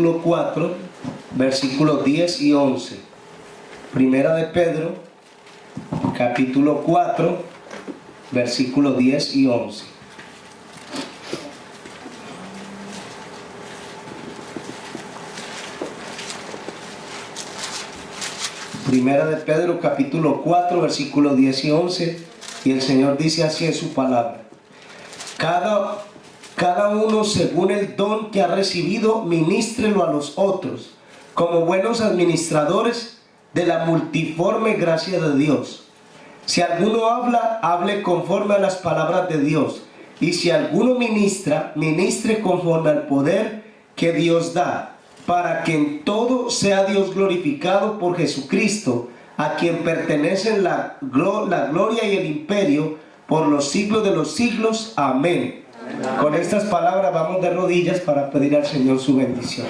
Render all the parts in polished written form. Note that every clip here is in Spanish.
capítulo 4, versículos 10 y 11. Primera de Pedro, capítulo 4, versículos 10 y 11. Primera de Pedro, capítulo 4, versículos 10 y 11. Y el Señor dice así en su palabra: Cada uno según el don que ha recibido, ministrelo a los otros, como buenos administradores de la multiforme gracia de Dios. Si alguno habla, hable conforme a las palabras de Dios. Y si alguno ministra, ministre conforme al poder que Dios da, para que en todo sea Dios glorificado por Jesucristo, a quien pertenecen la gloria y el imperio por los siglos de los siglos. Amén. Amén. Con estas palabras vamos de rodillas para pedir al Señor su bendición.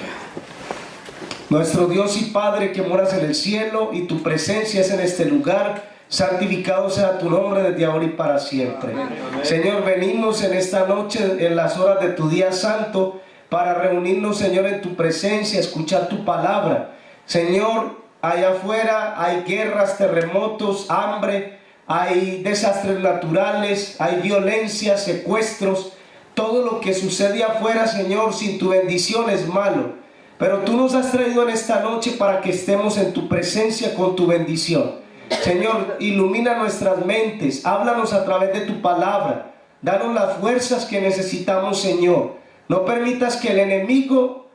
Nuestro Dios y Padre que moras en el cielo y tu presencia es en este lugar, santificado sea tu nombre desde ahora y para siempre. Amén. Señor, venimos en esta noche, en las horas de tu día santo, para reunirnos, Señor, en tu presencia, escuchar tu palabra. Señor, allá afuera hay guerras, terremotos, hambre, hay desastres naturales, hay violencia, secuestros. Todo lo que sucede afuera, Señor, sin tu bendición es malo. Pero tú nos has traído en esta noche para que estemos en tu presencia con tu bendición. Señor, ilumina nuestras mentes, háblanos a través de tu palabra. Danos las fuerzas que necesitamos, Señor. No permitas que el enemigo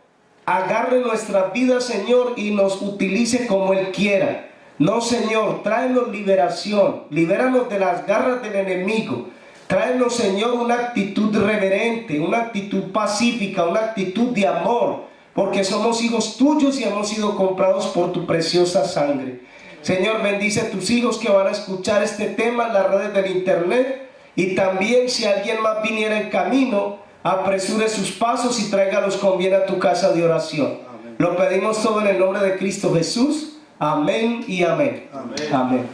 agarre nuestras vidas, Señor, y nos utilice como Él quiera. No, Señor, tráenos liberación, libéranos de las garras del enemigo. Tráenos, Señor, una actitud reverente, una actitud pacífica, una actitud de amor, porque somos hijos tuyos y hemos sido comprados por tu preciosa sangre. Señor, bendice a tus hijos que van a escuchar este tema en las redes del internet, y también si alguien más viniera en camino, apresure sus pasos y tráigalos con bien a tu casa de oración. Amén. Lo pedimos todo en el nombre de Cristo Jesús. Amén y amén. Amén. Amén.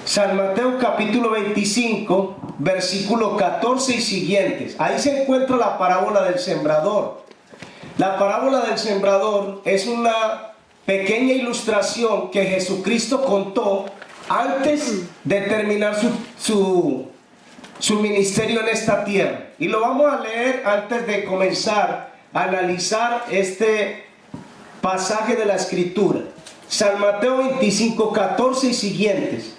San Mateo capítulo 25, versículo 14 y siguientes. Ahí se encuentra la parábola del sembrador. La parábola del sembrador es una pequeña ilustración que Jesucristo contó antes de terminar su ministerio en esta tierra. Y lo vamos a leer antes de comenzar a analizar este pasaje de la Escritura. San Mateo 25, 14 y siguientes.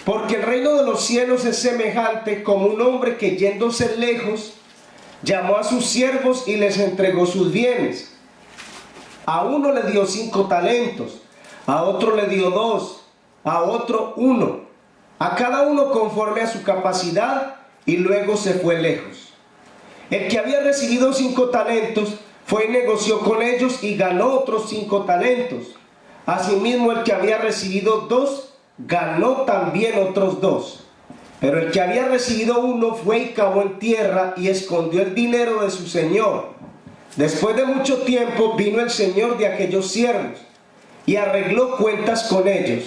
Porque el reino de los cielos es semejante como un hombre que yéndose lejos, llamó a sus siervos y les entregó sus bienes. A uno le dio 5 talentos, a otro le dio 2, a otro 1, a cada uno conforme a su capacidad, y luego se fue lejos. El que había recibido 5 talentos fue y negoció con ellos y ganó otros 5 talentos. Asimismo, el que había recibido 2 ganó también otros 2. Pero el que había recibido 1 fue y cavó en tierra y escondió el dinero de su señor. Después de mucho tiempo vino el señor de aquellos siervos y arregló cuentas con ellos.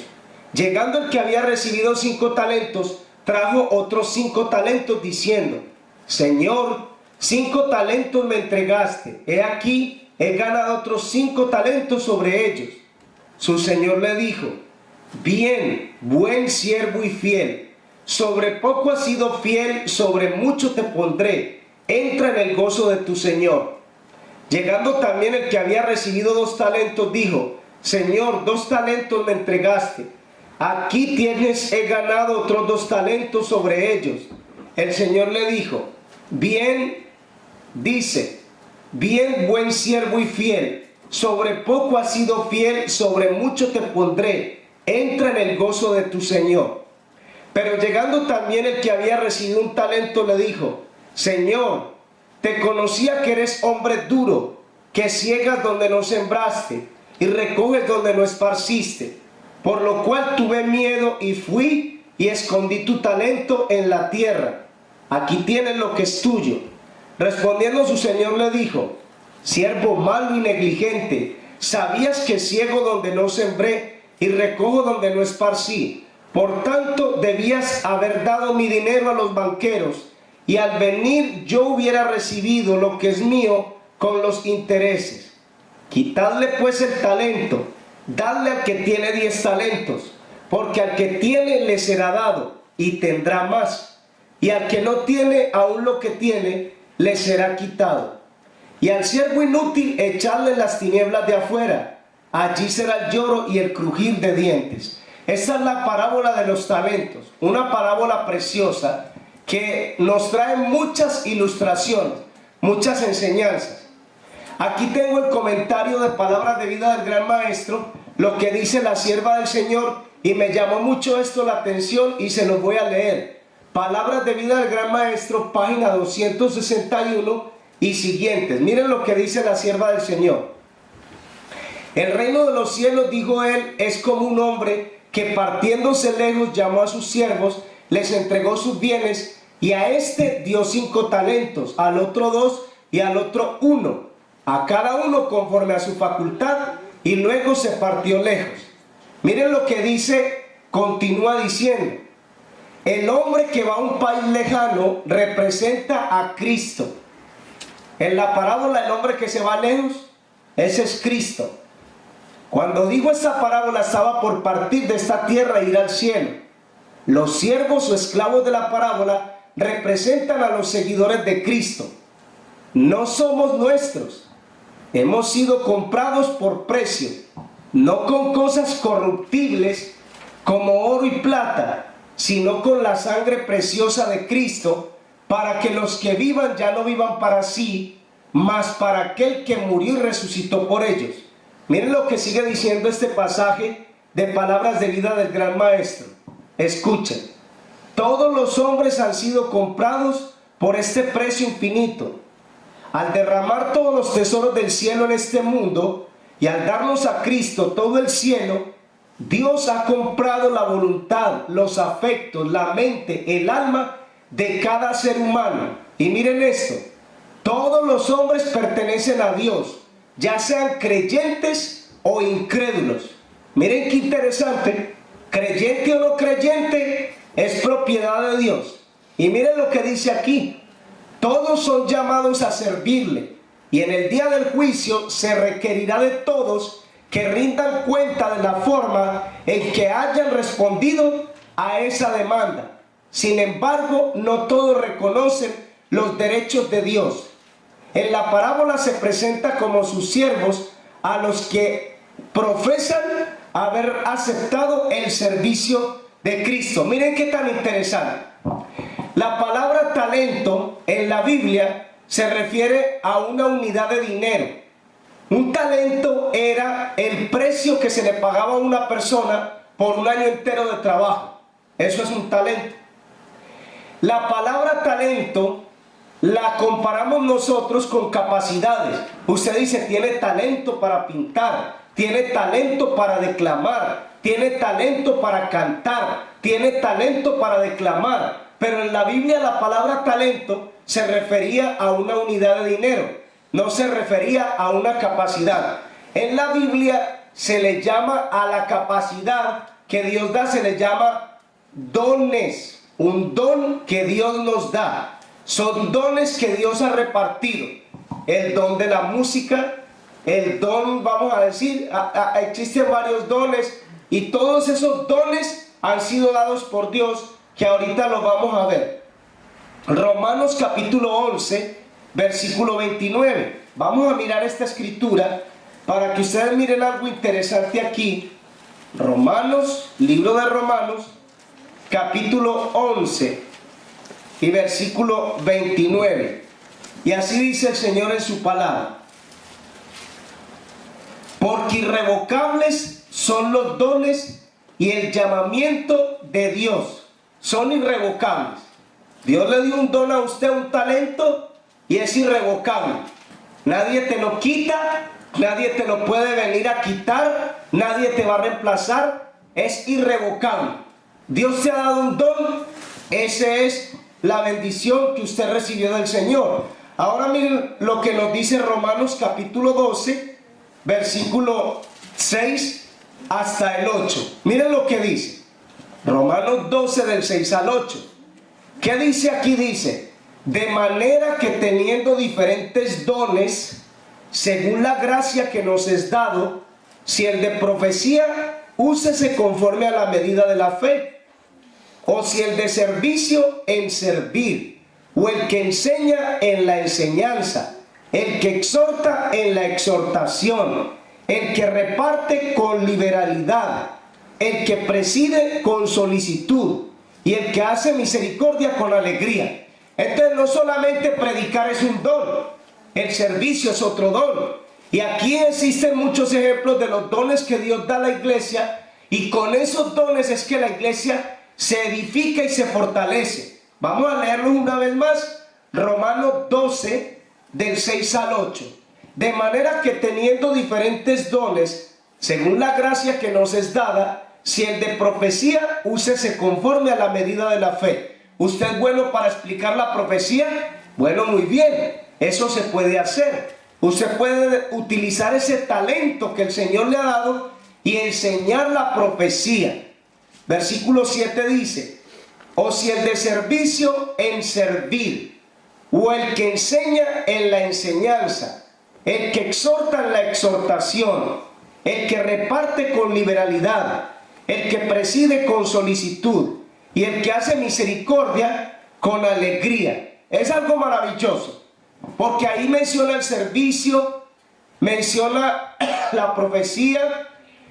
Llegando el que había recibido 5 talentos, trajo otros 5 talentos diciendo: Señor, 5 talentos me entregaste, he aquí, he ganado otros 5 talentos sobre ellos. Su señor le dijo: Bien, buen siervo y fiel, sobre poco has sido fiel, sobre mucho te pondré, entra en el gozo de tu señor. Llegando también el que había recibido 2 talentos, dijo: Señor, 2 talentos me entregaste, aquí tienes, he ganado otros 2 talentos sobre ellos. El Señor le dijo: Bien, dice, bien, buen siervo y fiel, sobre poco has sido fiel, sobre mucho te pondré, entra en el gozo de tu Señor. Pero llegando también el que había recibido 1 talento, le dijo: Señor, te conocía que eres hombre duro, que ciegas donde no sembraste y recoges donde no esparciste. Por lo cual tuve miedo y fui y escondí tu talento en la tierra. Aquí tienes lo que es tuyo. Respondiendo su señor le dijo: Siervo malo y negligente, sabías que ciego donde no sembré y recojo donde no esparcí. Por tanto, debías haber dado mi dinero a los banqueros, y al venir yo hubiera recibido lo que es mío con los intereses. Quitadle pues el talento, dadle al que tiene 10 talentos, porque al que tiene le será dado y tendrá más, y al que no tiene aún lo que tiene le será quitado. Y al siervo inútil echadle en las tinieblas de afuera, allí será el lloro y el crujir de dientes. Esta es la parábola de los talentos, una parábola preciosa que nos trae muchas ilustraciones, muchas enseñanzas. Aquí tengo el comentario de Palabras de Vida del Gran Maestro, lo que dice la sierva del Señor, y me llamó mucho esto la atención y se los voy a leer. Palabras de Vida del Gran Maestro, página 261 y siguientes. Miren lo que dice la sierva del Señor. El reino de los cielos, dijo él, es como un hombre que partiéndose lejos llamó a sus siervos, les entregó sus bienes, y a este dio 5 talentos, al otro 2 y al otro 1, a cada uno conforme a su facultad, y luego se partió lejos. Miren lo que dice, continúa diciendo, el hombre que va a un país lejano representa a Cristo. En la parábola, el hombre que se va lejos, ese es Cristo. Cuando dijo esta parábola, estaba por partir de esta tierra e ir al cielo. Los siervos o esclavos de la parábola representan a los seguidores de Cristo. No somos nuestros. Hemos sido comprados por precio, no con cosas corruptibles como oro y plata, sino con la sangre preciosa de Cristo, para que los que vivan ya no vivan para sí, mas para aquel que murió y resucitó por ellos. Miren lo que sigue diciendo este pasaje de Palabras de Vida del Gran Maestro. Escuchen. Todos los hombres han sido comprados por este precio infinito. Al derramar todos los tesoros del cielo en este mundo y al darnos a Cristo todo el cielo, Dios ha comprado la voluntad, los afectos, la mente, el alma de cada ser humano. Y miren esto, todos los hombres pertenecen a Dios, ya sean creyentes o incrédulos. Miren qué interesante, creyente o no creyente, es propiedad de Dios. Y miren lo que dice aquí, todos son llamados a servirle, y en el día del juicio se requerirá de todos que rindan cuenta de la forma en que hayan respondido a esa demanda. Sin embargo, no todos reconocen los derechos de Dios. En la parábola se presenta como sus siervos a los que profesan haber aceptado el servicio de Cristo. Miren qué tan interesante. La palabra talento en la Biblia se refiere a una unidad de dinero. Un talento era el precio que se le pagaba a una persona por un año entero de trabajo. Eso es un talento. La palabra talento la comparamos nosotros con capacidades. Usted dice, tiene talento para pintar, tiene talento para declamar, tiene talento para cantar, tiene talento para declamar. Pero en la Biblia la palabra talento se refería a una unidad de dinero, no se refería a una capacidad. En la Biblia se le llama a la capacidad que Dios da, se le llama dones, un don que Dios nos da. Son dones que Dios ha repartido. El don de la música, el don, vamos a decir, existen varios dones, y todos esos dones han sido dados por Dios, que ahorita los vamos a ver. Romanos capítulo 11, versículo 29. Vamos a mirar esta escritura para que ustedes miren algo interesante aquí. Romanos, libro de Romanos, capítulo 11 y versículo 29. Y así dice el Señor en su palabra: porque irrevocables son los dones y el llamamiento de Dios. Son irrevocables. Dios le dio un don a usted, un talento, y es irrevocable. Nadie te lo quita, nadie te lo puede venir a quitar, nadie te va a reemplazar. Es irrevocable. Dios te ha dado un don, ese es la bendición que usted recibió del Señor. Ahora miren lo que nos dice Romanos capítulo 12, versículo 6 hasta el 8. Miren lo que dice Romanos 12 del 6 al 8. ¿Qué dice aquí? Dice: De manera que teniendo diferentes dones, según la gracia que nos es dado, si el de profecía, úsese conforme a la medida de la fe, o si el de servicio, en servir, o el que enseña, en la enseñanza, el que exhorta, en la exhortación, el que reparte, con liberalidad, el que preside, con solicitud, y el que hace misericordia, con alegría. Entonces no solamente predicar es un don, el servicio es otro don. Y aquí existen muchos ejemplos de los dones que Dios da a la iglesia, y con esos dones es que la iglesia se edifica y se fortalece. Vamos a leerlo una vez más, Romanos 12, del 6 al 8. De manera que teniendo diferentes dones, según la gracia que nos es dada, si el de profecía, úsese conforme a la medida de la fe. ¿Usted es bueno para explicar la profecía? Bueno, muy bien, eso se puede hacer. Usted puede utilizar ese talento que el Señor le ha dado y enseñar la profecía. Versículo 7 dice, o si el de servicio, en servir, o el que enseña, en la enseñanza, el que exhorta, en la exhortación, el que reparte, con liberalidad, el que preside, con solicitud, y el que hace misericordia, con alegría. Es algo maravilloso, porque ahí menciona el servicio, menciona la profecía,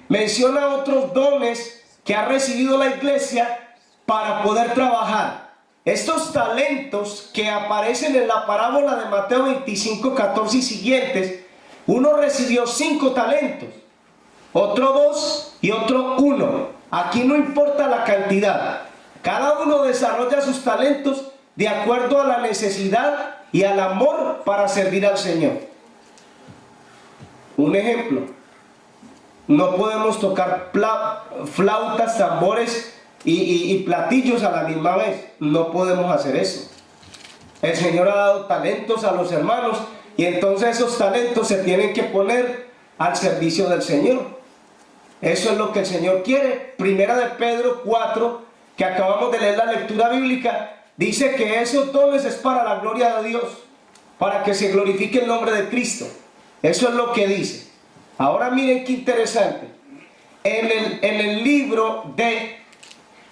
menciona otros dones que ha recibido la iglesia para poder trabajar. Estos talentos que aparecen en la parábola de Mateo 25, 14 y siguientes, uno recibió 5 talentos, otro 2 y otro 1. Aquí no importa la cantidad, cada uno desarrolla sus talentos de acuerdo a la necesidad y al amor para servir al Señor. Un ejemplo, no podemos tocar flautas, tambores y platillos a la misma vez. No podemos hacer eso. El Señor ha dado talentos a los hermanos y entonces esos talentos se tienen que poner al servicio del Señor. Eso es lo que el Señor quiere. Primera de Pedro 4, que acabamos de leer la lectura bíblica, dice que esos dones es para la gloria de Dios, para que se glorifique el nombre de Cristo. Eso es lo que dice. Ahora miren qué interesante. En el libro de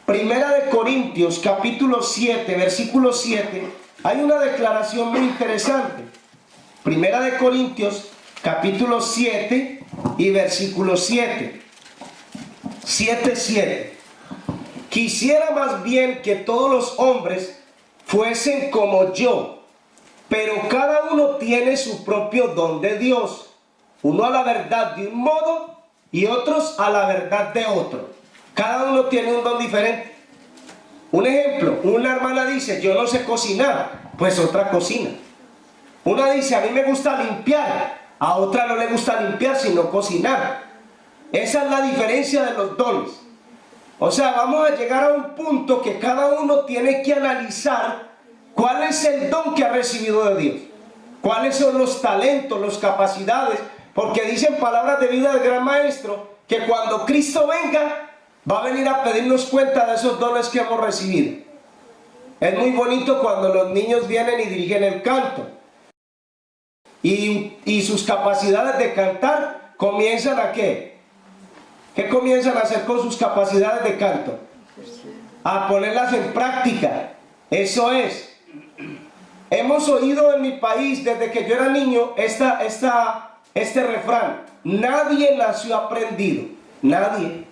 Primera de Corintios, capítulo 7, versículo 7, hay una declaración muy interesante. Primera de Corintios, capítulo 7 y versículo 7. 7:7. Quisiera más bien que todos los hombres fuesen como yo, pero cada uno tiene su propio don de Dios, uno a la verdad de un modo y otros a la verdad de otro. Cada uno tiene un don diferente. Un ejemplo, una hermana dice, yo no sé cocinar, pues otra cocina. Una dice, a mí me gusta limpiar, a otra no le gusta limpiar sino cocinar. Esa es la diferencia de los dones. O sea, vamos a llegar a un punto que cada uno tiene que analizar cuál es el don que ha recibido de Dios, cuáles son los talentos, las capacidades, porque dicen palabras de vida del gran maestro que cuando Cristo venga va a venir a pedirnos cuenta de esos dones que hemos recibido. Es muy bonito cuando los niños vienen y dirigen el canto y sus capacidades de cantar comienzan a ¿qué? ¿Qué comienzan a hacer con sus capacidades de canto? A ponerlas en práctica. Eso es. Hemos oído en mi país desde que yo era niño este refrán: nadie nació aprendido. Nadie.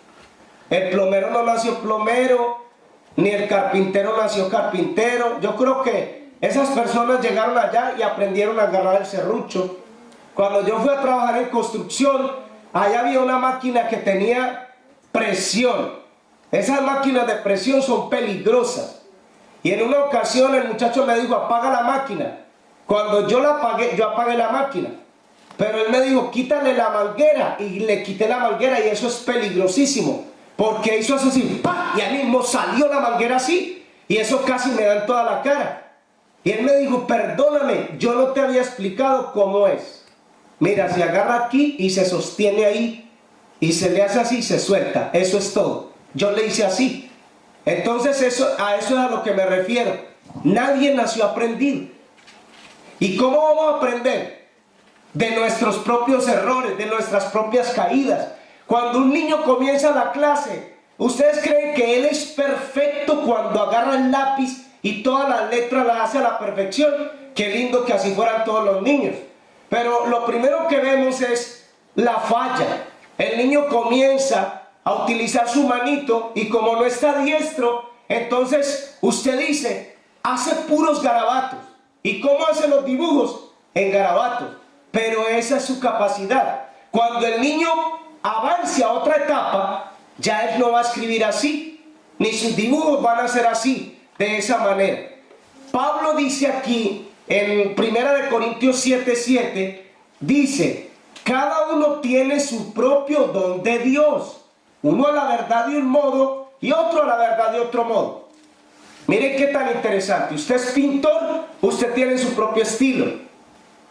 El plomero no nació plomero, ni el carpintero nació carpintero. Yo creo que esas personas llegaron allá y aprendieron a agarrar el serrucho. Cuando yo fui a trabajar en construcción, allá había una máquina que tenía presión. Esas máquinas de presión son peligrosas. Y en una ocasión el muchacho me dijo, apaga la máquina. Cuando yo la apagué, yo apagué la máquina. Pero él me dijo, quítale la manguera. Y le quité la manguera y eso es peligrosísimo. Porque hizo eso así, ¡pah! Y ahí mismo salió la manguera así. Y eso casi me da en toda la cara. Y él me dijo, perdóname, yo no te había explicado cómo es. Mira, se agarra aquí y se sostiene ahí y se le hace así y se suelta. Eso es todo. Yo le hice así. Entonces a eso es a lo que me refiero. Nadie nació aprendido. ¿Y cómo vamos a aprender? De nuestros propios errores, de nuestras propias caídas. Cuando un niño comienza la clase, ¿ustedes creen que él es perfecto cuando agarra el lápiz y todas las letras las hace a la perfección? Qué lindo que así fueran todos los niños. Pero lo primero que vemos es la falla. El niño comienza a utilizar su manito y como no está diestro, entonces usted dice, hace puros garabatos. ¿Y cómo hace los dibujos? En garabatos. Pero esa es su capacidad. Cuando el niño avance a otra etapa, ya él no va a escribir así, ni sus dibujos van a ser así, de esa manera. Pablo dice aquí, en 1 Corintios 7:7, dice, cada uno tiene su propio don de Dios. Uno a la verdad de un modo y otro a la verdad de otro modo. Miren qué tan interesante. Usted es pintor, usted tiene su propio estilo.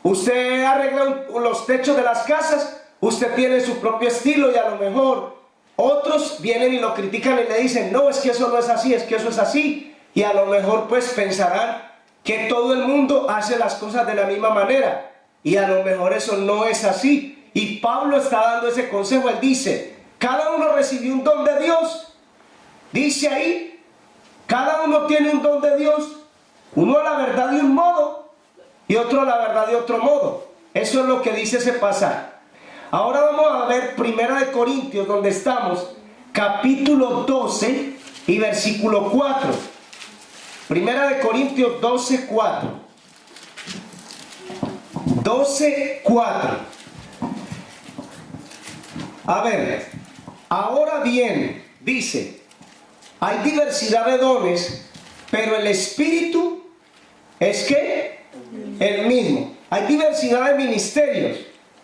Usted arregla los techos de las casas, usted tiene su propio estilo y a lo mejor otros vienen y lo critican y le dicen, no, es que eso no es así, es que eso es así. Y a lo mejor pues pensarán que todo el mundo hace las cosas de la misma manera. Y a lo mejor eso no es así. Y Pablo está dando ese consejo. Él dice, cada uno recibió un don de Dios. Dice ahí, cada uno tiene un don de Dios. Uno a la verdad de un modo y otro a la verdad de otro modo. Eso es lo que dice ese pasaje. Ahora vamos a ver 1 Corintios, donde estamos, capítulo 12 y versículo 4. 1 Corintios 12, 4. 12, 4. A ver, ahora bien, dice, hay diversidad de dones, pero el Espíritu es ¿qué? El mismo. Hay diversidad de ministerios,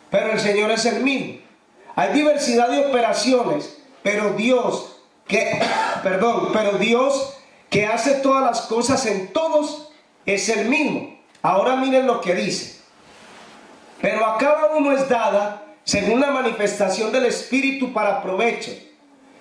pero el Señor es el mismo. Hay diversidad de operaciones, pero Dios que hace todas las cosas en todos es el mismo. Ahora miren lo que dice. Pero a cada uno es dada según la manifestación del Espíritu para provecho.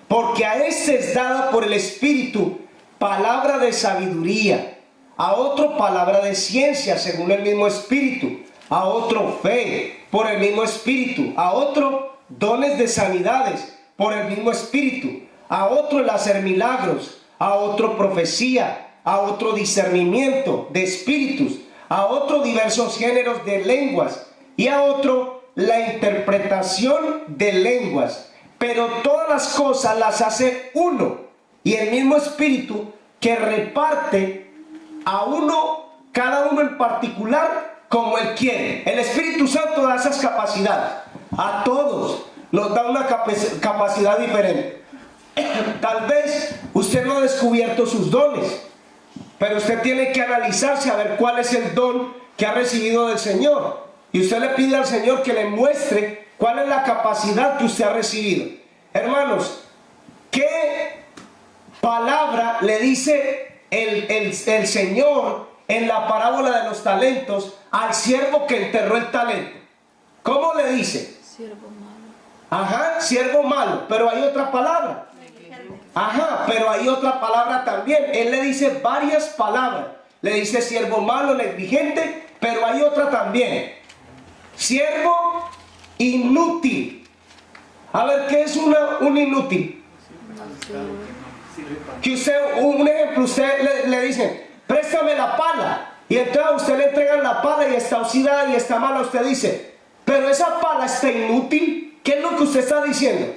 Porque a este es dada por el Espíritu palabra de sabiduría, a otro palabra de ciencia según el mismo Espíritu, a otro fe por el mismo Espíritu, a otro dones de sanidades por el mismo Espíritu, a otro el hacer milagros, a otro profecía, a otro discernimiento de espíritus, a otro diversos géneros de lenguas y a otro la interpretación de lenguas. Pero todas las cosas las hace uno y el mismo Espíritu que reparte a uno, cada uno en particular como Él quiere. El Espíritu Santo da esas capacidades. A todos nos da una capacidad diferente. Tal vez usted no ha descubierto sus dones, pero usted tiene que analizarse a ver cuál es el don que ha recibido del Señor. Y usted le pide al Señor que le muestre cuál es la capacidad que usted ha recibido. Hermanos, ¿qué palabra le dice el Señor en la parábola de los talentos al siervo que enterró el talento? ¿Cómo le dice? Siervo malo. Ajá, siervo malo, pero hay otra palabra. Ajá, pero hay otra palabra también. Él le dice varias palabras. Le dice siervo malo, negligente, pero hay otra también. Siervo inútil. A ver, ¿qué es un inútil? Que usted, un ejemplo, usted le dice, préstame la pala. Y entonces a usted le entregan la pala y está oxidada y está mala. Usted dice, pero esa pala está inútil. ¿Qué es lo que usted está diciendo?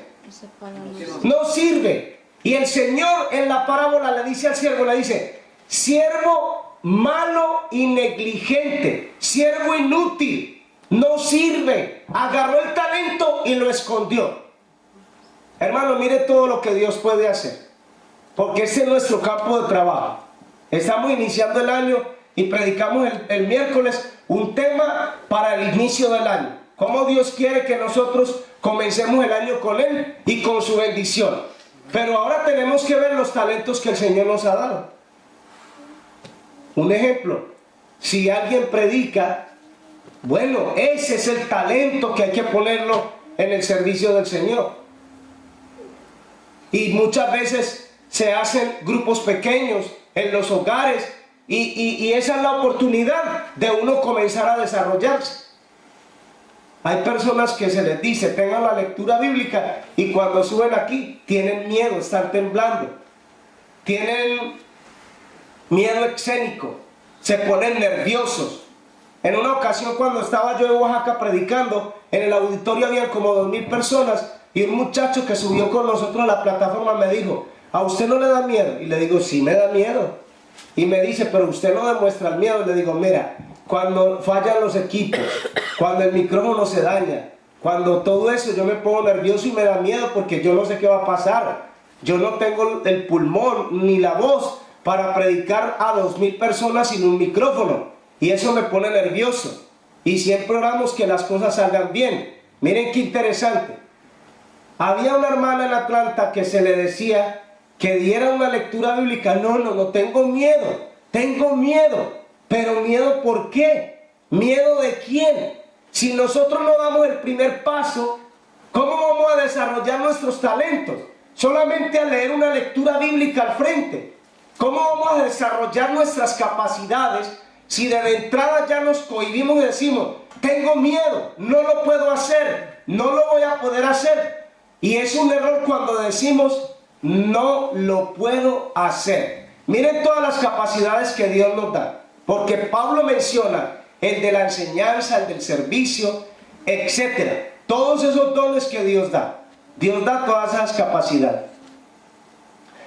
No sirve. Y el Señor en la parábola le dice al siervo, le dice, siervo malo y negligente, siervo inútil, no sirve. Agarró el talento y lo escondió. Hermano, mire todo lo que Dios puede hacer, porque ese es nuestro campo de trabajo. Estamos iniciando el año y predicamos el miércoles un tema para el inicio del año. Cómo Dios quiere que nosotros comencemos el año con Él y con su bendición. Pero ahora tenemos que ver los talentos que el Señor nos ha dado. Un ejemplo, si alguien predica, bueno, ese es el talento que hay que ponerlo en el servicio del Señor. Y muchas veces se hacen grupos pequeños en los hogares y esa es la oportunidad de uno comenzar a desarrollarse. Hay personas que se les dice, tengan la lectura bíblica, y cuando suben aquí, tienen miedo, están temblando. Tienen miedo escénico, se ponen nerviosos. En una ocasión, cuando estaba yo en Oaxaca predicando, en el auditorio habían como 2000 personas, y un muchacho que subió con nosotros a la plataforma me dijo, ¿a usted no le da miedo? Y le digo, sí me da miedo. Y me dice, pero usted no demuestra el miedo. Y le digo, mira, cuando fallan los equipos, cuando el micrófono se daña, cuando todo eso, yo me pongo nervioso y me da miedo porque yo no sé qué va a pasar. Yo no tengo el pulmón ni la voz para predicar a 2000 personas sin un micrófono, y eso me pone nervioso. Y siempre oramos que las cosas salgan bien. Miren qué interesante. Había una hermana en Atlanta que se le decía que diera una lectura bíblica. No, tengo miedo. Pero miedo, ¿por qué? ¿Miedo de quién? Si nosotros no damos el primer paso, ¿cómo vamos a desarrollar nuestros talentos? Solamente a leer una lectura bíblica al frente. ¿Cómo vamos a desarrollar nuestras capacidades si de entrada ya nos cohibimos y decimos, tengo miedo, no lo puedo hacer, no lo voy a poder hacer? Y es un error cuando decimos, no lo puedo hacer. Miren todas las capacidades que Dios nos da, porque Pablo menciona el de la enseñanza, el del servicio, etc. Todos esos dones que Dios da. Dios da todas esas capacidades.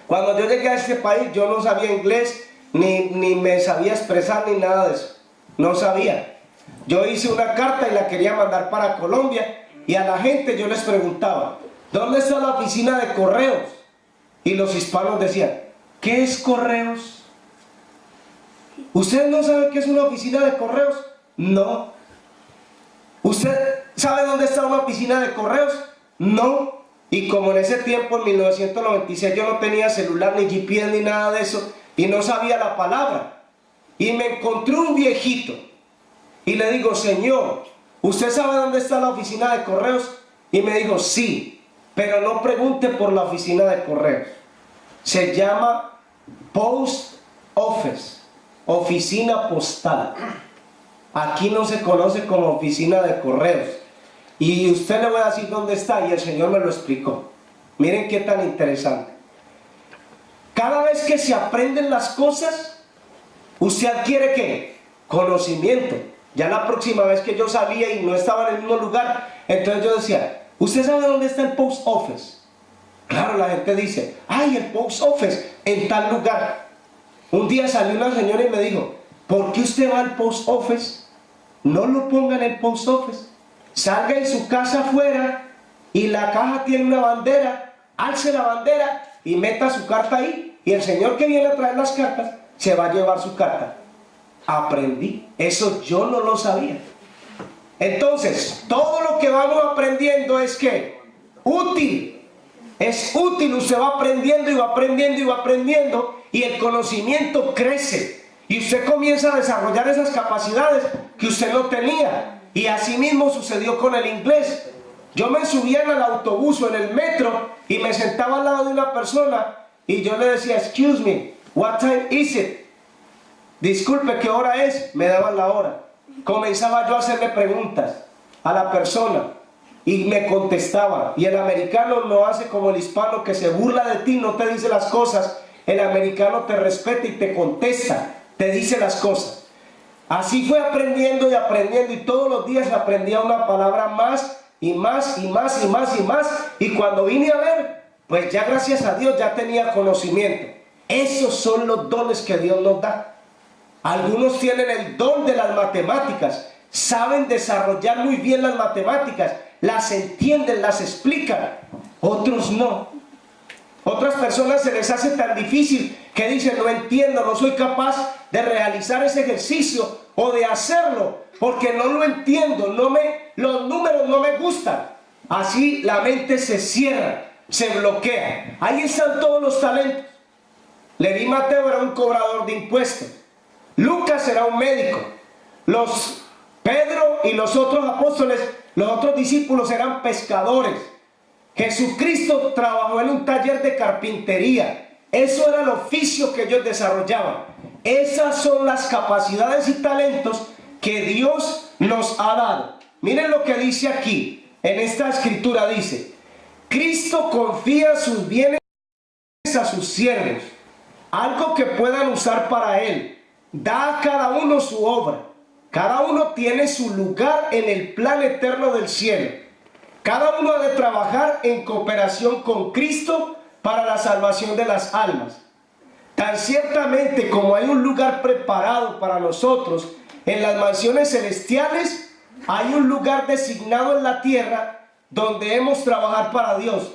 Cuando yo llegué a este país, yo no sabía inglés, ni me sabía expresar, ni nada de eso. No sabía. Yo hice una carta y la quería mandar para Colombia, y a la gente yo les preguntaba, ¿dónde está la oficina de correos? Y los hispanos decían, ¿qué es correos? ¿Usted no sabe qué es una oficina de correos? No. ¿Usted sabe dónde está una oficina de correos? No. Y como en ese tiempo, en 1996, yo no tenía celular, ni GPS, ni nada de eso, y no sabía la palabra, y me encontré un viejito, y le digo, Señor, ¿usted sabe dónde está la oficina de correos? Y me dijo, sí, pero no pregunte por la oficina de correos. Se llama Post Office, oficina postal. Aquí no se conoce como oficina de correos. Y usted le voy a decir dónde está, y el Señor me lo explicó. Miren qué tan interesante. Cada vez que se aprenden las cosas, usted adquiere ¿qué? Conocimiento. Ya la próxima vez que yo salía y no estaba en el mismo lugar, entonces yo decía, ¿usted sabe dónde está el Post Office? Claro, la gente dice, ¡ay, el Post Office en tal lugar! Un día salió una señora y me dijo, ¿por qué usted va al Post Office? No lo ponga en el Post Office. Salga en su casa afuera y la caja tiene una bandera, alce la bandera y meta su carta ahí, y el señor que viene a traer las cartas se va a llevar su carta. Aprendí, eso yo no lo sabía. Entonces, todo lo que vamos aprendiendo es que útil, es útil. Usted va aprendiendo y va aprendiendo y va aprendiendo, y el conocimiento crece, y usted comienza a desarrollar esas capacidades que usted no tenía. Y así mismo sucedió con el inglés. Yo me subía en el autobús o en el metro y me sentaba al lado de una persona y yo le decía, excuse me, what time is it? Disculpe, ¿qué hora es? Me daban la hora. Comenzaba yo a hacerle preguntas a la persona y me contestaba. Y el americano no hace como el hispano, que se burla de ti, no te dice las cosas. El americano te respeta y te contesta, te dice las cosas. Así fue aprendiendo y aprendiendo, y todos los días aprendía una palabra más y más y más y más y más, y cuando vine a ver, pues ya gracias a Dios ya tenía conocimiento. Esos son los dones que Dios nos da. Algunos tienen el don de las matemáticas, saben desarrollar muy bien las matemáticas, las entienden, las explican. Otros no. Otras personas se les hace tan difícil que dicen, no entiendo, no soy capaz de realizar ese ejercicio o de hacerlo porque no lo entiendo, los números no me gustan. Así la mente se cierra, se bloquea. Ahí están todos los talentos. Leví Mateo era un cobrador de impuestos. Lucas era un médico. Pedro y los otros apóstoles, los otros discípulos eran pescadores. Jesucristo trabajó en un taller de carpintería. Eso era el oficio que ellos desarrollaban. Esas son las capacidades y talentos que Dios nos ha dado. Miren lo que dice aquí, en esta escritura dice: Cristo confía sus bienes a sus siervos, algo que puedan usar para Él. Da a cada uno su obra. Cada uno tiene su lugar en el plan eterno del cielo. Cada uno ha de trabajar en cooperación con Cristo para la salvación de las almas. Tan ciertamente como hay un lugar preparado para nosotros en las mansiones celestiales, hay un lugar designado en la tierra donde hemos trabajar para Dios.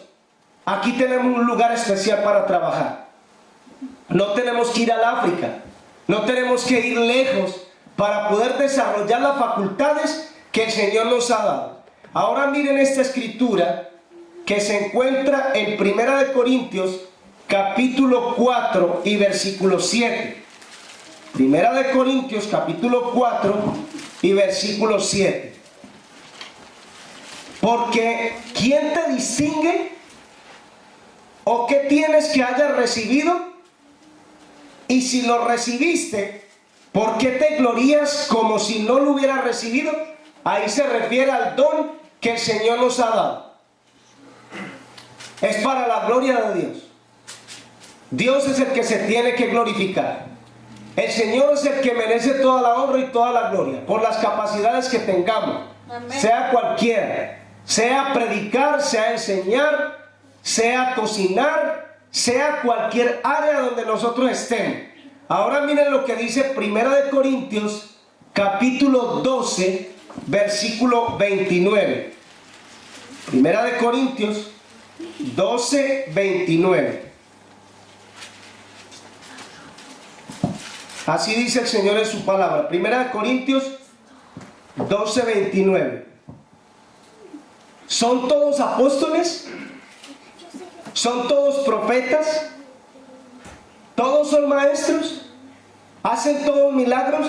Aquí tenemos un lugar especial para trabajar. No tenemos que ir al África, no tenemos que ir lejos para poder desarrollar las facultades que el Señor nos ha dado. Ahora miren esta escritura que se encuentra en 1 Corintios capítulo 4 y versículo 7. 1 Corintios capítulo 4 y versículo 7. Porque ¿quién te distingue? ¿O qué tienes que hayas recibido? Y si lo recibiste, ¿por qué te glorías como si no lo hubieras recibido? Ahí se refiere al don que el Señor nos ha dado. Es para la gloria de Dios. Dios es el que se tiene que glorificar. El Señor es el que merece toda la honra y toda la gloria por las capacidades que tengamos. Amén. Sea cualquiera, sea predicar, sea enseñar, sea cocinar, sea cualquier área donde nosotros estemos. Ahora miren lo que dice 1 Corintios capítulo 12 versículo 29. 1 Corintios 12, 29. Así dice el Señor en su palabra. 1 Corintios 12, 29. ¿Son todos apóstoles? ¿Son todos profetas? ¿Todos son maestros? ¿Hacen todos milagros?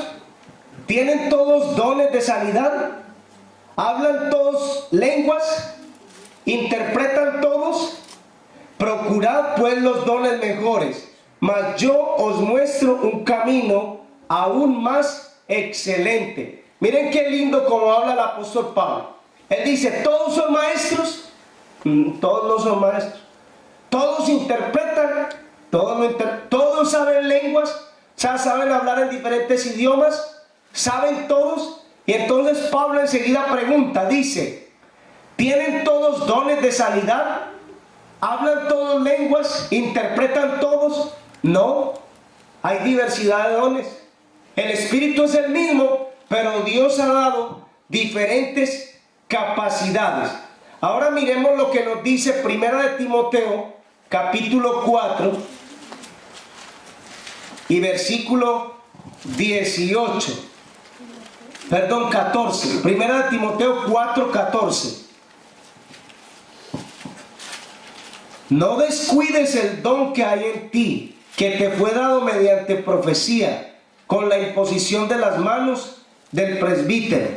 ¿Tienen todos dones de sanidad? ¿Hablan todos lenguas? ¿Interpretan todos? Procurad pues los dones mejores, mas yo os muestro un camino aún más excelente. Miren qué lindo como habla el apóstol Pablo. Él dice, ¿todos son maestros? Todos no son maestros. ¿Todos interpretan? ¿Todos saben lenguas? O sea, ¿saben hablar en diferentes idiomas? ¿Saben todos? Y entonces Pablo enseguida pregunta, dice, ¿tienen todos dones de sanidad? ¿Hablan todos lenguas? ¿Interpretan todos? No, hay diversidad de dones. El Espíritu es el mismo, pero Dios ha dado diferentes capacidades. Ahora miremos lo que nos dice 1 Timoteo, capítulo 4 y versículo 18. Perdón, 14. 1 Timoteo 4, 14. No descuides el don que hay en ti, que te fue dado mediante profecía, con la imposición de las manos del presbítero.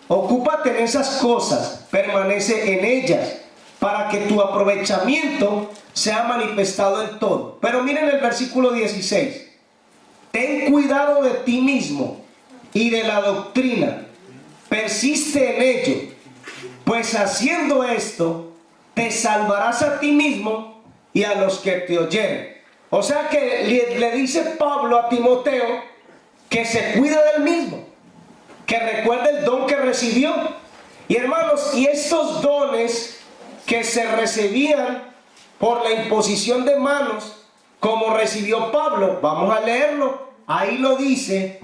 Ocúpate en esas cosas, permanece en ellas, para que tu aprovechamiento sea manifestado en todo. Pero miren el versículo 16. Ten cuidado de ti mismo y de la doctrina, persiste en ello, pues haciendo esto, te salvarás a ti mismo y a los que te oyeren. O sea que le dice Pablo a Timoteo que se cuida del mismo, que recuerde el don que recibió. Y hermanos, y estos dones que se recibían por la imposición de manos, como recibió Pablo, vamos a leerlo, ahí lo dice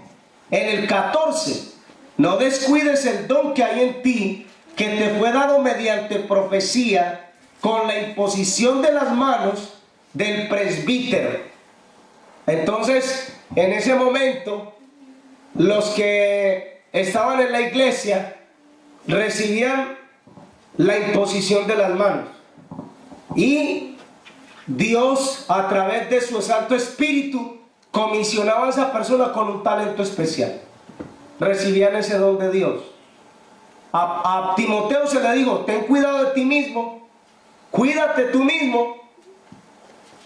en el 14. No descuides el don que hay en ti, que te fue dado mediante profecía, con la imposición de las manos del presbítero. Entonces, en ese momento, los que estaban en la iglesia recibían la imposición de las manos. Y Dios, a través de su Santo Espíritu, comisionaba a esa persona con un talento especial. Recibían ese don de Dios. A Timoteo se le dijo, ten cuidado de ti mismo, cuídate tú mismo,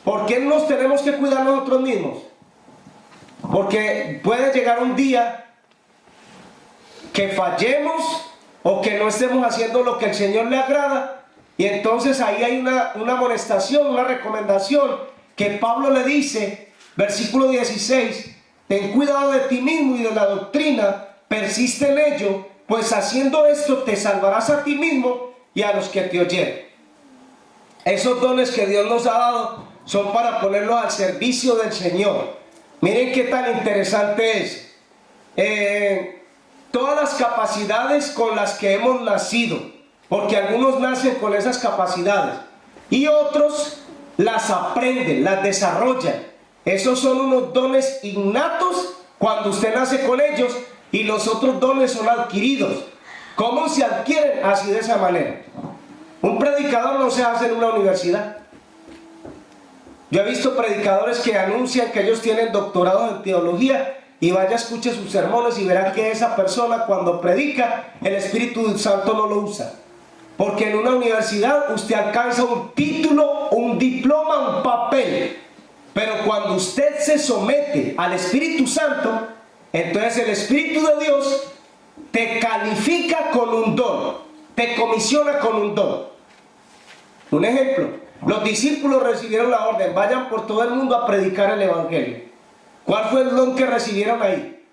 porque nos tenemos que cuidar nosotros mismos. Porque puede llegar un día que fallemos o que no estemos haciendo lo que el Señor le agrada, y entonces ahí hay una amonestación, una recomendación que Pablo le dice, versículo 16: ten cuidado de ti mismo y de la doctrina, persiste en ello, pues haciendo esto te salvarás a ti mismo y a los que te oyeren. Esos dones que Dios nos ha dado son para ponerlos al servicio del Señor. Miren qué tan interesante es. Todas las capacidades con las que hemos nacido, porque algunos nacen con esas capacidades y otros las aprenden, las desarrollan. Esos son unos dones innatos cuando usted nace con ellos, y los otros dones son adquiridos. ¿Cómo se adquieren? Así, de esa manera. Un predicador no se hace en una universidad. Yo he visto predicadores que anuncian que ellos tienen doctorado en teología, y vaya, escuche sus sermones y verán que esa persona, cuando predica, el Espíritu Santo no lo usa. Porque en una universidad usted alcanza un título, un diploma, un papel. Pero cuando usted se somete al Espíritu Santo, entonces el Espíritu de Dios te califica con un don, te comisiona con un don. Un ejemplo: los discípulos recibieron la orden: vayan por todo el mundo a predicar el Evangelio. ¿Cuál fue el don que recibieron ahí?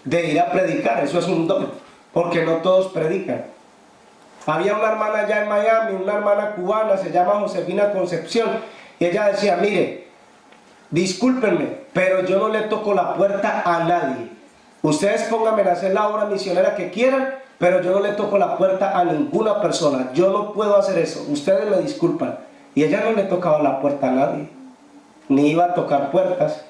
De ir a predicar. Eso es un don, porque no todos predican. Había una hermana allá en Miami, una hermana cubana, se llama Josefina Concepción, y ella decía: mire, discúlpenme, pero yo no le toco la puerta a nadie. Ustedes pónganme a hacer la obra misionera que quieran, pero yo no le toco la puerta a ninguna persona. Yo no puedo hacer eso, ustedes me disculpan. Y ella no le tocaba la puerta a nadie, ni iba a tocar puertas.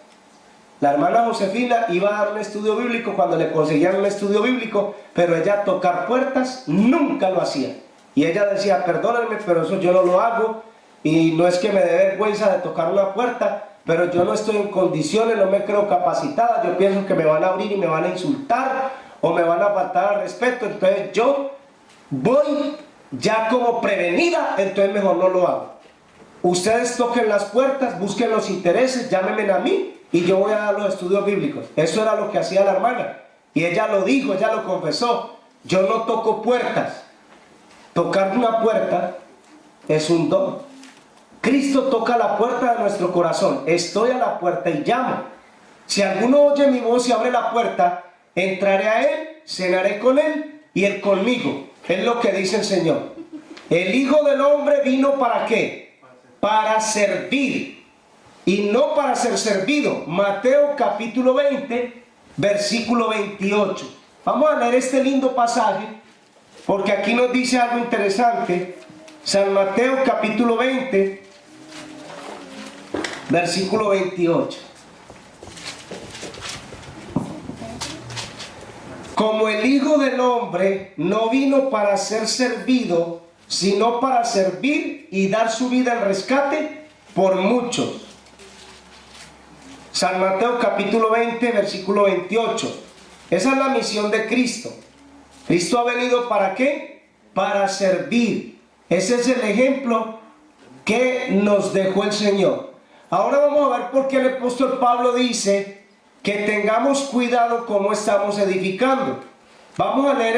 La hermana Josefina iba a dar un estudio bíblico cuando le conseguían un estudio bíblico, pero ella tocar puertas nunca lo hacía. Y ella decía: perdónenme, pero eso yo no lo hago, y no es que me dé vergüenza de tocar una puerta, pero yo no estoy en condiciones, no me creo capacitada, yo pienso que me van a abrir y me van a insultar o me van a faltar al respeto, entonces yo voy ya como prevenida, entonces mejor no lo hago. Ustedes toquen las puertas, busquen los intereses, llámenme a mí y yo voy a dar los estudios bíblicos. Eso era lo que hacía la hermana, y ella lo dijo, ella lo confesó: yo no toco puertas. Tocar una puerta es un don. Cristo toca la puerta de nuestro corazón: estoy a la puerta y llamo. Si alguno oye mi voz y abre la puerta, entraré a él, cenaré con él y él conmigo. Es lo que dice el Señor. El Hijo del Hombre vino ¿para qué? Para servir, y no para ser servido. Mateo capítulo 20, versículo 28. Vamos a leer este lindo pasaje, porque aquí nos dice algo interesante. San Mateo capítulo 20, versículo 28. Como el Hijo del Hombre no vino para ser servido, sino para servir y dar su vida en rescate por muchos. San Mateo capítulo 20, versículo 28. Esa es la misión de Cristo. Cristo ha venido ¿para qué? Para servir. Ese es el ejemplo que nos dejó el Señor. Ahora vamos a ver por qué el apóstol Pablo dice que tengamos cuidado cómo estamos edificando. Vamos a leer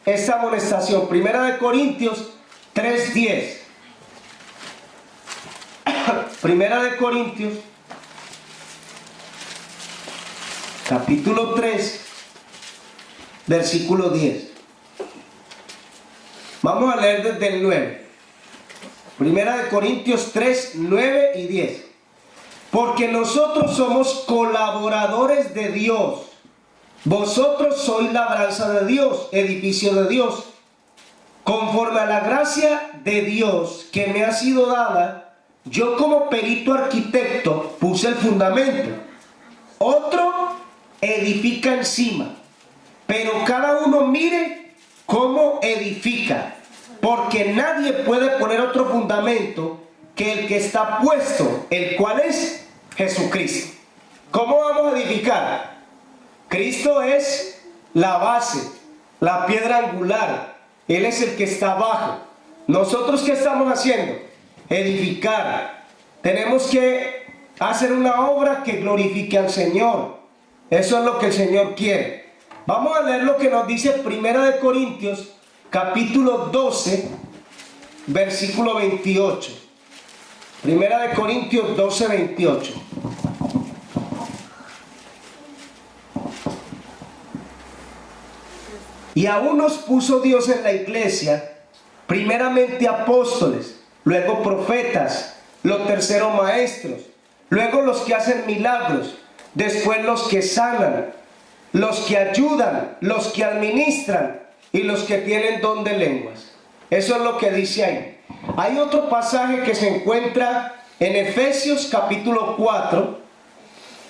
esta amonestación. Primera de Corintios 3:10. Primera de Corintios capítulo 3, versículo 10. Vamos a leer desde el 9. Primera de Corintios 3, 9 y 10. Porque nosotros somos colaboradores de Dios. Vosotros sois labranza de Dios, edificio de Dios. Conforme a la gracia de Dios que me ha sido dada, yo como perito arquitecto puse el fundamento. Otro edifica encima. Pero cada uno mire cómo edifica. Porque nadie puede poner otro fundamento que el que está puesto, el cual es Jesucristo. ¿Cómo vamos a edificar? Cristo es la base, la piedra angular. Él es el que está abajo. ¿Nosotros qué estamos haciendo? Edificar. Tenemos que hacer una obra que glorifique al Señor. Eso es lo que el Señor quiere. Vamos a leer lo que nos dice Primera de Corintios, capítulo 12, versículo 28. Primera de Corintios 12, 28. Y a unos puso Dios en la iglesia, primeramente apóstoles, luego profetas, los terceros maestros, luego los que hacen milagros, después los que sanan, los que ayudan, los que administran y los que tienen don de lenguas. Eso es lo que dice ahí. Hay otro pasaje que se encuentra en Efesios capítulo 4,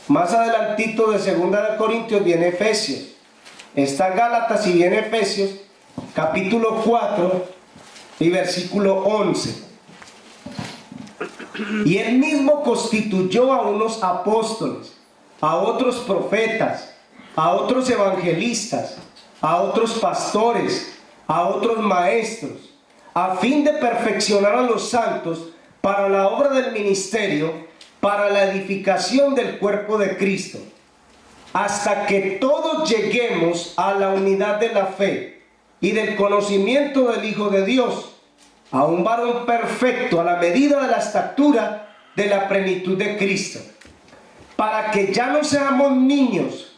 más adelantito de 2 de Corintios viene Efesios. Está Gálatas y viene Efesios, capítulo 4 y versículo 11. Y él mismo constituyó a unos apóstoles, a otros profetas, a otros evangelistas, a otros pastores, a otros maestros, a fin de perfeccionar a los santos para la obra del ministerio, para la edificación del cuerpo de Cristo, hasta que todos lleguemos a la unidad de la fe y del conocimiento del Hijo de Dios, a un varón perfecto a la medida de la estatura de la plenitud de Cristo, para que ya no seamos niños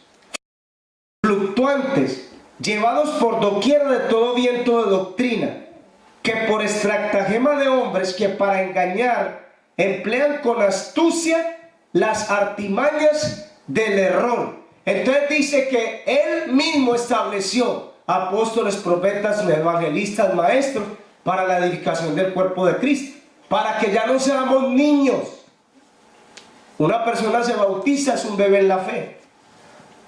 fluctuantes, llevados por doquier de todo viento de doctrina, que por estratagema de hombres que para engañar emplean con astucia las artimañas del error. Entonces dice que él mismo estableció apóstoles, profetas, evangelistas, maestros para la edificación del cuerpo de Cristo, para que ya no seamos niños. Una persona se bautiza, es un bebé en la fe.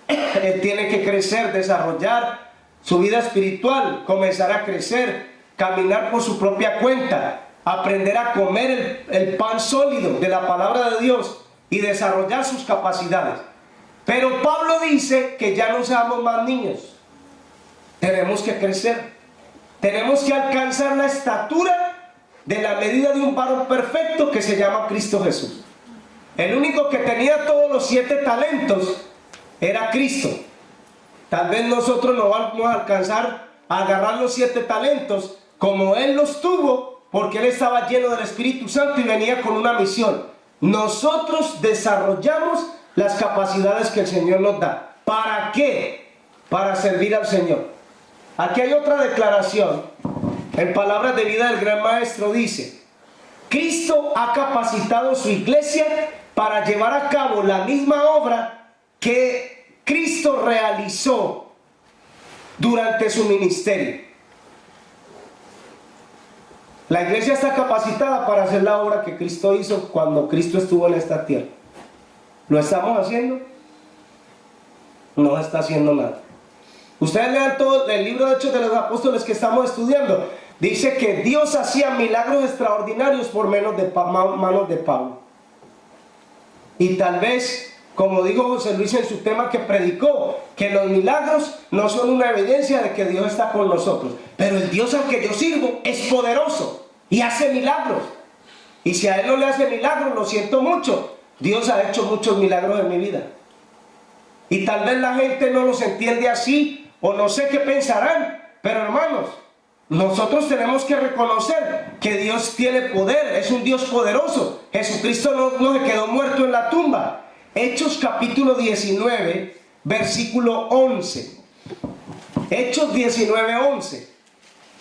Él tiene que crecer, desarrollar su vida espiritual, comenzar a crecer, caminar por su propia cuenta, aprender a comer el pan sólido de la palabra de Dios y desarrollar sus capacidades. Pero Pablo dice que ya no seamos más niños. Tenemos que crecer. Tenemos que alcanzar la estatura de la medida de un varón perfecto que se llama Cristo Jesús. El único que tenía todos los 7 talentos era Cristo. Tal vez nosotros no vamos a alcanzar a agarrar los 7 talentos como Él los tuvo, porque Él estaba lleno del Espíritu Santo y venía con una misión. Nosotros desarrollamos las capacidades que el Señor nos da. ¿Para qué? Para servir al Señor. Aquí hay otra declaración. En palabras de vida del gran maestro dice: Cristo ha capacitado su iglesia para llevar a cabo la misma obra que Cristo realizó durante su ministerio. La iglesia está capacitada para hacer la obra que Cristo hizo cuando Cristo estuvo en esta tierra. ¿Lo estamos haciendo? No está haciendo nada. Ustedes lean todo el libro de Hechos de los Apóstoles que estamos estudiando. Dice que Dios hacía milagros extraordinarios por manos de Pablo. Y tal vez, como dijo José Luis en su tema que predicó, que los milagros no son una evidencia de que Dios está con nosotros. Pero el Dios al que yo sirvo es poderoso y hace milagros. Y si a Él no le hace milagros, lo siento mucho. Dios ha hecho muchos milagros en mi vida. Y tal vez la gente no los entiende así, o no sé qué pensarán. Pero hermanos, nosotros tenemos que reconocer que Dios tiene poder, es un Dios poderoso. Jesucristo no se quedó muerto en la tumba. Hechos capítulo 19, versículo 11. Hechos 19, 11.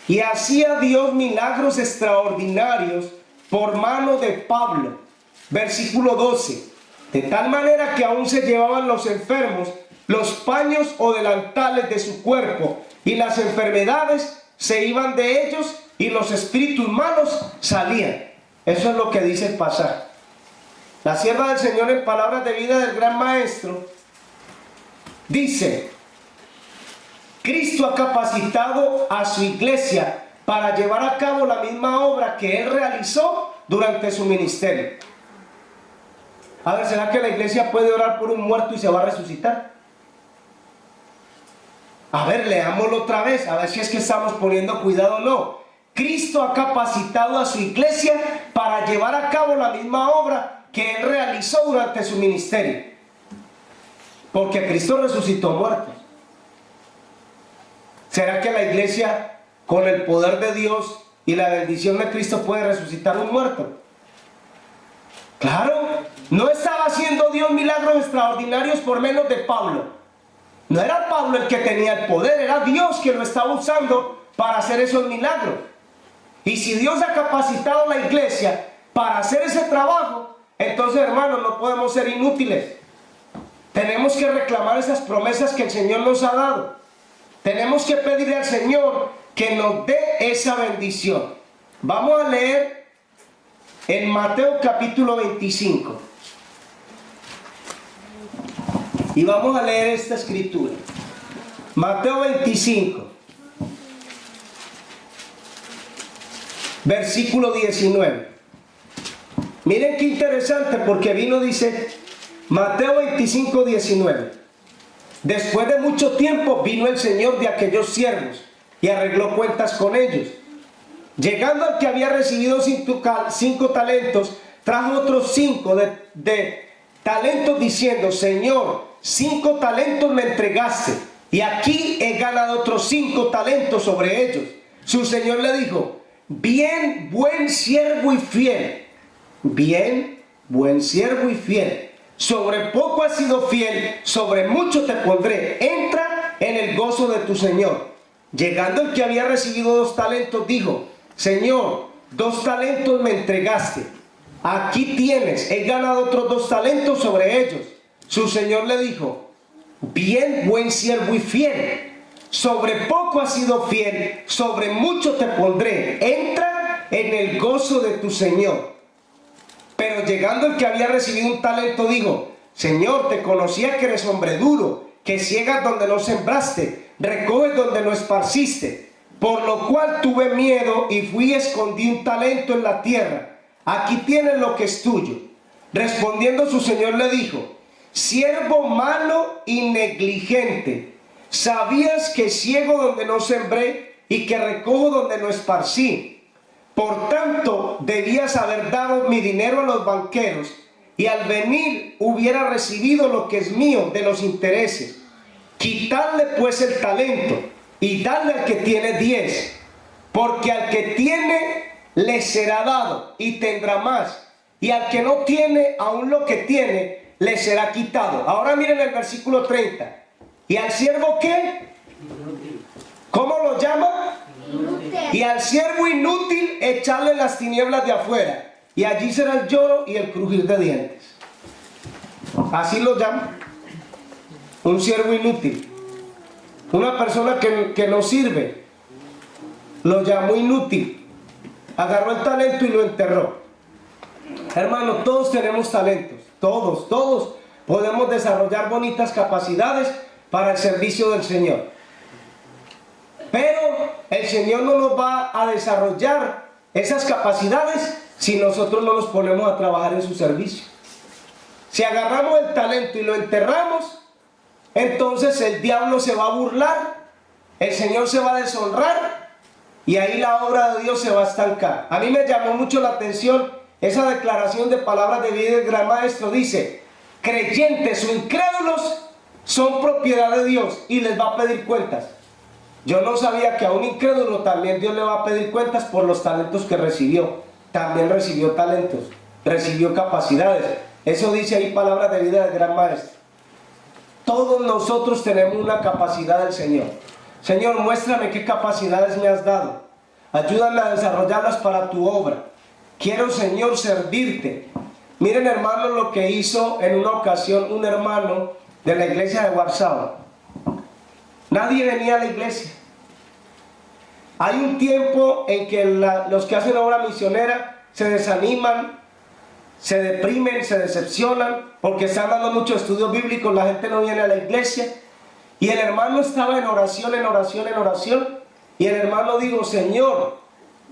Y hacía Dios milagros extraordinarios por mano de Pablo. Versículo 12. De tal manera que aún se llevaban los enfermos los paños o delantales de su cuerpo, y las enfermedades se iban de ellos y los espíritus malos salían. Eso es lo que dice el pasaje. La sierva del Señor, en palabras de vida del gran maestro, dice: Cristo ha capacitado a su iglesia para llevar a cabo la misma obra que Él realizó durante su ministerio. A ver, ¿será que la iglesia puede orar por un muerto y se va a resucitar? A ver, leámoslo otra vez, a ver si es que estamos poniendo cuidado o no. Cristo ha capacitado a su iglesia para llevar a cabo la misma obra que Él realizó durante su ministerio. Porque Cristo resucitó muertos. ¿Será que la iglesia, con el poder de Dios y la bendición de Cristo, puede resucitar un muerto? Claro, no estaba haciendo Dios milagros extraordinarios por menos de Pablo. No era Pablo el que tenía el poder, era Dios que lo estaba usando para hacer esos milagros. Y si Dios ha capacitado a la iglesia para hacer ese trabajo, entonces, hermanos, no podemos ser inútiles. Tenemos que reclamar esas promesas que el Señor nos ha dado. Tenemos que pedirle al Señor que nos dé esa bendición. Vamos a leer en Mateo capítulo 25. Y vamos a leer esta escritura. Mateo 25. Versículo 19. Miren qué interesante, porque dice Mateo 25, 19. Después de mucho tiempo vino el Señor de aquellos siervos y arregló cuentas con ellos. Llegando al que había recibido 5 talentos, trajo otros 5 de talentos diciendo: Señor, 5 talentos me entregaste y aquí he ganado otros 5 talentos sobre ellos. Su Señor le dijo: bien, buen siervo y fiel. Bien, buen siervo y fiel. Sobre poco has sido fiel, sobre mucho te pondré. Entra en el gozo de tu Señor. Llegando el que había recibido 2 talentos, dijo: Señor, 2 talentos me entregaste. Aquí tienes, he ganado otros 2 talentos sobre ellos. Su Señor le dijo: bien, buen siervo y fiel. Sobre poco has sido fiel, sobre mucho te pondré. Entra en el gozo de tu Señor. Pero llegando el que había recibido 1 talento, dijo: Señor, te conocía que eres hombre duro, que ciegas donde no sembraste, recoges donde no esparciste. Por lo cual tuve miedo y fui y escondí 1 talento en la tierra. Aquí tienes lo que es tuyo. Respondiendo su Señor le dijo: siervo malo y negligente, sabías que ciego donde no sembré y que recojo donde no esparcí. Por tanto, debías haber dado mi dinero a los banqueros, y al venir hubiera recibido lo que es mío de los intereses. Quitadle pues el talento y dadle al que tiene 10, porque al que tiene le será dado y tendrá más, y al que no tiene, aún lo que tiene le será quitado. Ahora miren el versículo 30. ¿Y al siervo qué? ¿Cómo lo llama? Y al siervo inútil echarle en las tinieblas de afuera, y allí será el lloro y el crujir de dientes. Así lo llama. Un siervo inútil, una persona que no sirve, lo llamó inútil. Agarró el talento y lo enterró. Hermano, todos tenemos talentos, todos podemos desarrollar bonitas capacidades para el servicio del Señor. Pero el Señor no nos va a desarrollar esas capacidades si nosotros no nos ponemos a trabajar en su servicio. Si agarramos el talento y lo enterramos, entonces el diablo se va a burlar, el Señor se va a deshonrar y ahí la obra de Dios se va a estancar. A mí me llamó mucho la atención esa declaración de palabras de vida del gran maestro. Dice: creyentes o incrédulos son propiedad de Dios y les va a pedir cuentas. Yo no sabía que a un incrédulo también Dios le va a pedir cuentas por los talentos que recibió. También recibió talentos, recibió capacidades. Eso dice ahí palabras de vida del gran maestro. Todos nosotros tenemos una capacidad del Señor. Señor, muéstrame qué capacidades me has dado. Ayúdame a desarrollarlas para tu obra. Quiero, Señor, servirte. Miren, hermanos, lo que hizo en una ocasión un hermano de la iglesia de Warsaw. Nadie venía a la iglesia. Hay un tiempo en que los que hacen obra misionera se desaniman, se deprimen, se decepcionan, porque están dando muchos estudios bíblicos, la gente no viene a la iglesia. Y el hermano estaba en oración, y el hermano dijo: Señor,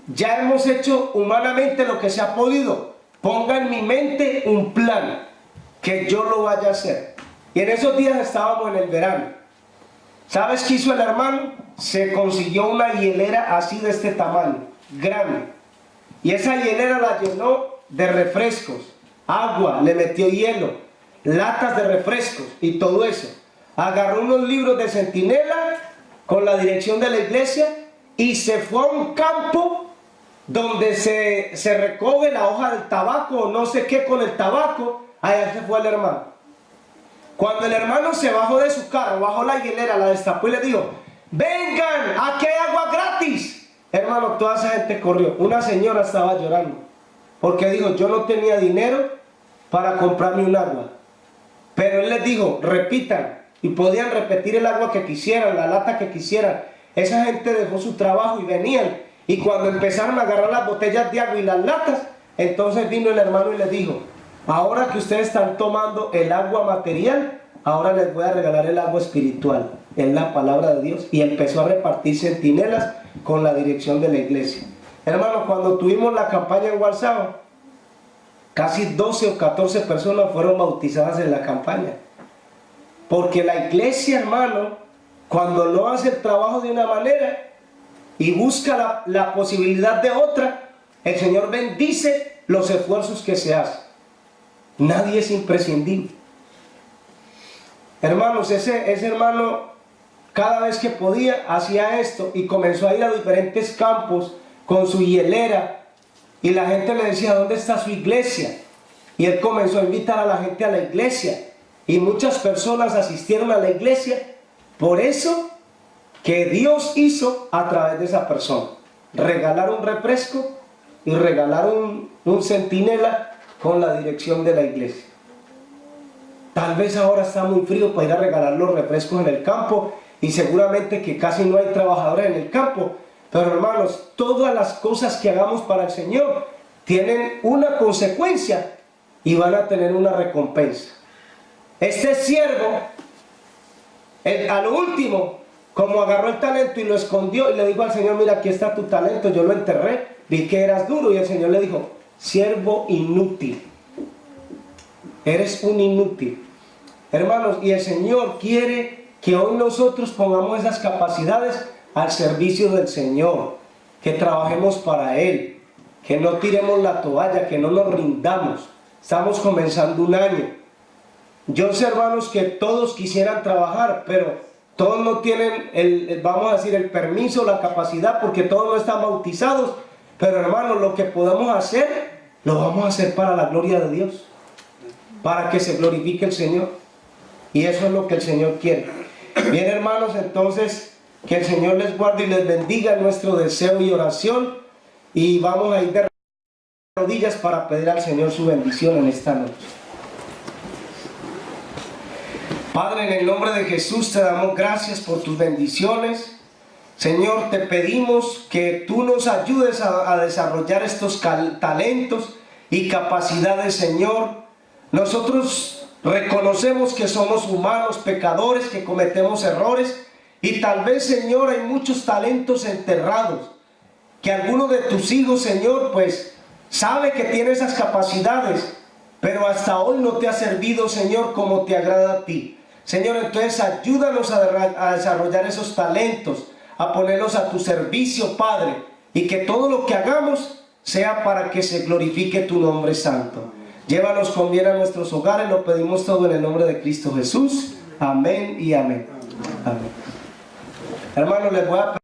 ya hemos hecho humanamente lo que se ha podido, ponga en mi mente un plan, que yo lo vaya a hacer. Y en esos días estábamos en el verano. ¿Sabes qué hizo el hermano? Se consiguió una hielera así de este tamaño, grande. Y esa hielera la llenó de refrescos, agua, le metió hielo, latas de refrescos y todo eso. Agarró unos libros de centinela con la dirección de la iglesia y se fue a un campo donde se recoge la hoja del tabaco o no sé qué con el tabaco. Allá se fue el hermano. Cuando el hermano se bajó de su carro, bajó la hielera, la destapó y le dijo: vengan, aquí hay agua gratis. Hermano, toda esa gente corrió. Una señora estaba llorando porque dijo: yo no tenía dinero para comprarme un agua. Pero él les dijo: repitan. Y podían repetir el agua que quisieran, la lata que quisieran. Esa gente dejó su trabajo y venían. Y cuando empezaron a agarrar las botellas de agua y las latas, entonces vino el hermano y les dijo: ahora que ustedes están tomando el agua material, ahora les voy a regalar el agua espiritual. Es la palabra de Dios. Y empezó a repartir centinelas con la dirección de la iglesia. Hermano, cuando tuvimos la campaña en WhatsApp, casi 12 o 14 personas fueron bautizadas en la campaña. Porque la iglesia, hermano, cuando no hace el trabajo de una manera y busca la posibilidad de otra, el Señor bendice los esfuerzos que se hacen. Nadie es imprescindible. Hermanos, ese hermano, cada vez que podía, hacía esto y comenzó a ir a diferentes campos con su hielera. Y la gente le decía: ¿dónde está su iglesia? Y él comenzó a invitar a la gente a la iglesia. Y muchas personas asistieron a la iglesia por eso que Dios hizo a través de esa persona. Regalar un refresco y regalar un centinela con la dirección de la iglesia. Tal vez ahora está muy frío para ir a regalar los refrescos en el campo y seguramente que casi no hay trabajadores en el campo. Pero hermanos, todas las cosas que hagamos para el Señor tienen una consecuencia y van a tener una recompensa. Este siervo, a lo último, como agarró el talento y lo escondió y le dijo al Señor: mira, aquí está tu talento, yo lo enterré, vi que eras duro. Y el Señor le dijo: siervo inútil, eres un inútil. Hermanos, y el Señor quiere que hoy nosotros pongamos esas capacidades al servicio del Señor, que trabajemos para Él, que no tiremos la toalla, que no nos rindamos. Estamos comenzando un año. Yo sé, hermanos, que todos quisieran trabajar, pero todos no tienen vamos a decir, el permiso, la capacidad, porque todos no están bautizados. Pero hermanos, lo que podamos hacer, lo vamos a hacer para la gloria de Dios, para que se glorifique el Señor. Y eso es lo que el Señor quiere. Bien, hermanos, entonces, que el Señor les guarde y les bendiga, nuestro deseo y oración. Y vamos a ir de rodillas para pedir al Señor su bendición en esta noche. Padre, en el nombre de Jesús te damos gracias por tus bendiciones. Señor, te pedimos que tú nos ayudes a desarrollar estos talentos y capacidades, Señor. Nosotros reconocemos que somos humanos, pecadores, que cometemos errores. Y tal vez, Señor, hay muchos talentos enterrados, que alguno de tus hijos, Señor, pues sabe que tiene esas capacidades, pero hasta hoy no te ha servido, Señor, como te agrada a ti. Señor, entonces ayúdanos a desarrollar esos talentos, a ponerlos a tu servicio, Padre, y que todo lo que hagamos sea para que se glorifique tu nombre santo. Llévanos con bien a nuestros hogares, lo pedimos todo en el nombre de Cristo Jesús. Amén y amén. Amén. Hermanos, les voy a